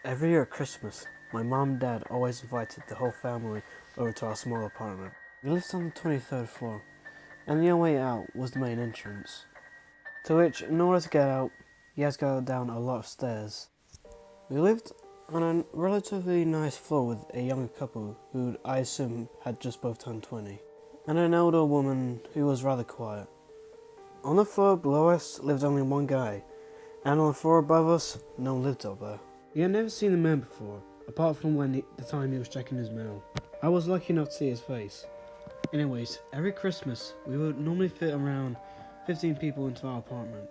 Every year at Christmas, my mum and dad always invited the whole family over to our small apartment. We lived on the 23rd floor, and the only way out was the main entrance, to which, in order to get out, you had to go down a lot of stairs. We lived on a relatively nice floor with a younger couple who I assume had just both turned 20, and an older woman who was rather quiet. On the floor below us lived only one guy, and on the floor above us, no one lived up there. He had never seen the man before, apart from the time he was checking his mail. I was lucky enough to see his face. Anyways, every Christmas, we would normally fit around 15 people into our apartment.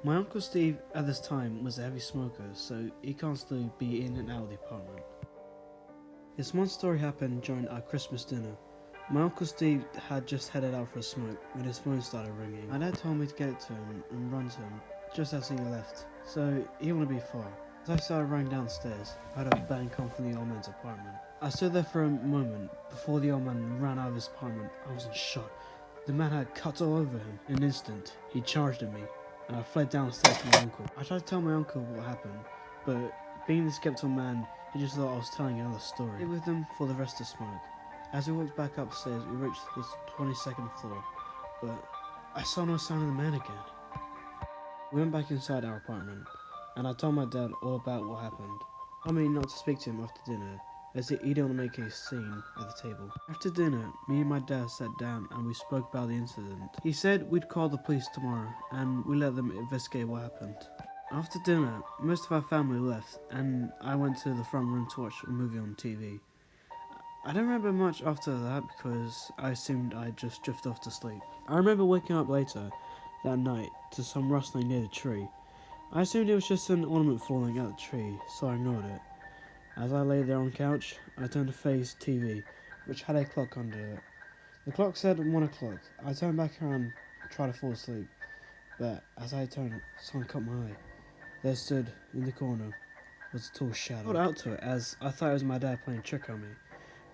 My Uncle Steve at this time was a heavy smoker, so he constantly be in and out of the apartment. This one story happened during our Christmas dinner. My Uncle Steve had just headed out for a smoke when his phone started ringing. My dad told me to get it to him and run to him just as he left, so he wouldn't be far. As I started running downstairs, I heard a bang come from the old man's apartment. I stood there for a moment before the old man ran out of his apartment. I was in shock. The man had cuts all over him. In an instant, he charged at me, and I fled downstairs to my uncle. I tried to tell my uncle what happened, but being the skeptical man, he just thought I was telling another story. I stayed with him for the rest of the smoke. As we walked back upstairs, we reached the 22nd floor, but I saw no sign of the man again. We went back inside our apartment, and I told my dad all about what happened. He told me not to speak to him after dinner, as he didn't want to make a scene at the table. After dinner, me and my dad sat down and we spoke about the incident. He said we'd call the police tomorrow, and we let them investigate what happened. After dinner, most of our family left, and I went to the front room to watch a movie on TV. I don't remember much after that because I assumed I'd just drifted off to sleep. I remember waking up later that night to some rustling near the tree. I assumed it was just an ornament falling out the tree, so I ignored it. As I lay there on the couch, I turned to face TV, which had a clock under it. The clock said 1 o'clock. I turned back around to try to fall asleep, but as I turned, something caught my eye. There stood, in the corner, was a tall shadow. I called out to it as I thought it was my dad playing a trick on me,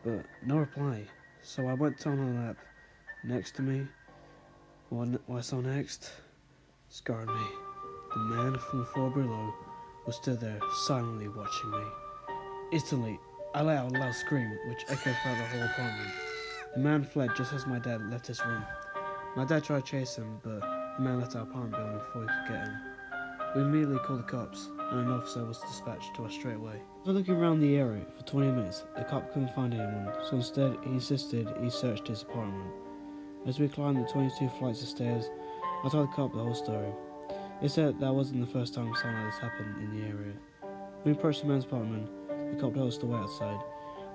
but no reply, so I went on my lap. Next to me, what I saw next scarred me. The man from the floor below was stood there, silently watching me. Instantly, I let out a loud scream, which echoed throughout the whole apartment. The man fled just as my dad left his room. My dad tried to chase him, but the man left our apartment building before he could get him. We immediately called the cops, and an officer was dispatched to us straight away. After looking around the area for 20 minutes, the cop couldn't find anyone, so instead he insisted he searched his apartment. As we climbed the 22 flights of stairs, I told the cop the whole story. They said that wasn't the first time something like this happened in the area. When we approached the man's apartment, the cop told us to wait outside.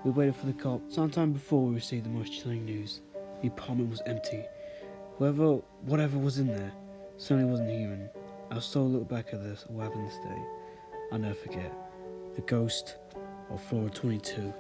We waited for the cop. Sometime before we received the most chilling news. The apartment was empty. Whatever was in there, certainly wasn't human. I'll still look back at this, what happened this day. I'll never forget. The ghost of floor 22.